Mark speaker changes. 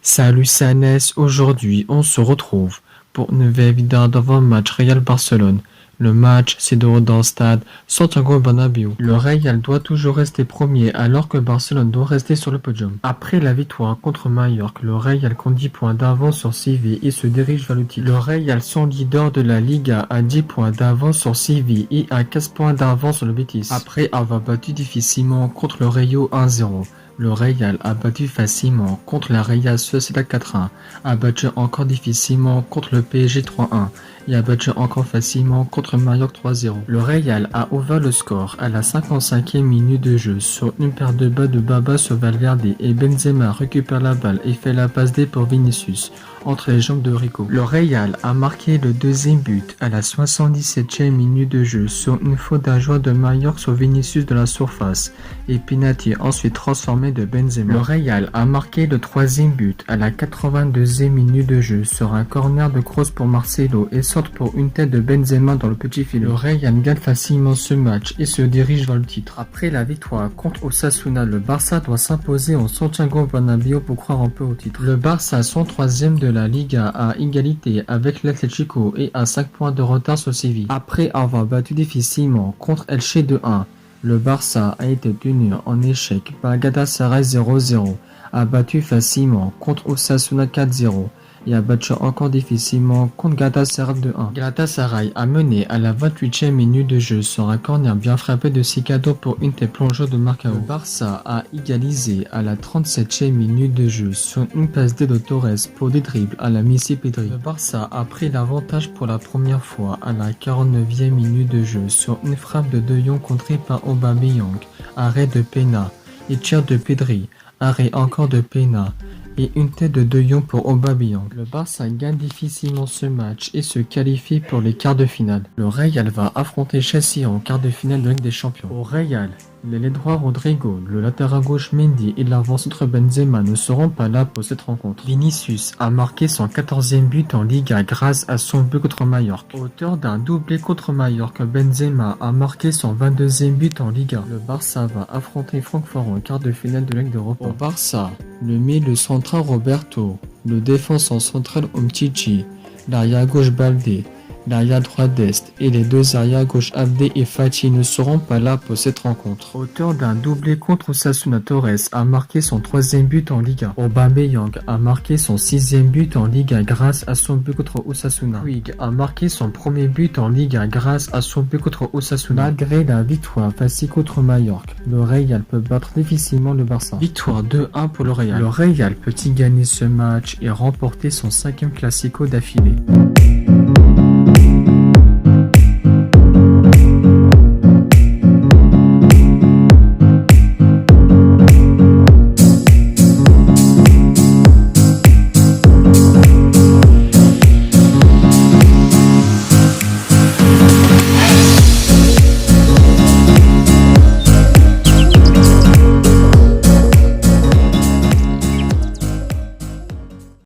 Speaker 1: Salut Sanes, aujourd'hui on se retrouve pour une nouvelle vidéo d'avant-match Real-Barcelone. Le match s'est déroulé dans le stade Santiago Bernabéu. Le Real doit toujours rester premier alors que Barcelone doit rester sur le podium. Après la victoire contre Mallorca, le Real compte 10 points d'avance sur Séville et se dirige vers le titre. Le Real sont leader de la Liga à 10 points d'avance sur Séville et à 15 points d'avance sur le Betis. Après avoir battu difficilement contre le Rayo 1-0. Le Real a battu facilement contre la Real Sociedad 4-1, a battu encore difficilement contre le PSG 3-1 et a battu encore facilement contre Mallorca 3-0. Le Real a ouvert le score à la 55e minute de jeu sur une paire de bas de Baba sur Valverde et Benzema récupère la balle et fait la passe D pour Vinicius entre les jambes de Rico. Le Real a marqué le deuxième but à la 77e minute de jeu sur une faute d'un joueur de Mallorca sur Vinicius de la surface et penalty ensuite transformé de Benzema. Le Real a marqué le troisième but à la 82e minute de jeu sur un corner de Kroos pour Marcelo et saute pour une tête de Benzema dans le petit filet. Le Real gagne facilement ce match et se dirige vers le titre. Après la victoire contre Osasuna, le Barça doit s'imposer en Santiago Bernabéu pour croire un peu au titre. Le Barça sont troisième de la Liga à égalité avec l'Atlético et à 5 points de retard sur Séville. Après avoir battu difficilement contre Elche 2-1, le Barça a été tenu en échec par Galatasaray 0-0, a battu facilement contre Osasuna 4-0 et a battu encore difficilement contre Galatasaray 2-1. Galatasaray a mené à la 28e minute de jeu sur un corner bien frappé de Cicado pour une tête plongeuse de Marcao. Le Barça a égalisé à la 37e minute de jeu sur une passe D de Torres pour des dribbles à la Messi Pedri. Le Barça a pris l'avantage pour la première fois à la 49e minute de jeu sur une frappe de De Jong contrée par Aubameyang, arrêt de Pena et tir de Pedri, arrêt encore de Pena et une tête de De Jong pour Aubameyang. Le Barça gagne difficilement ce match et se qualifie pour les quarts de finale. Le Real va affronter Chelsea en quart de finale de Ligue des Champions. Au Real, l'aile droit Rodrigo, le latéral gauche Mendy et l'avant-centre Benzema ne seront pas là pour cette rencontre. Vinicius a marqué son 14e but en Liga grâce à son but contre Mallorca. Auteur d'un doublé contre Mallorca, Benzema a marqué son 22e but en Liga. Le Barça va affronter Francfort en quart de finale de Ligue d'Europe. Au Barça, le milieu central Roberto, le défenseur central Umtiti, l'arrière gauche Balde, l'arrière droit d'Est et les deux arrières gauche Abde et Fati ne seront pas là pour cette rencontre. Auteur d'un doublé contre Osasuna, Torres a marqué son 3e but en Liga. Aubameyang a marqué son 6e but en Liga grâce à son but contre Osasuna. Puig a marqué son premier but en Liga grâce à son but contre Osasuna. Malgré la victoire facile contre Mallorca, le Real peut battre difficilement le Barça. Victoire 2-1 pour le Real. Le Real peut-y gagner ce match et remporter son 5e classico d'affilée.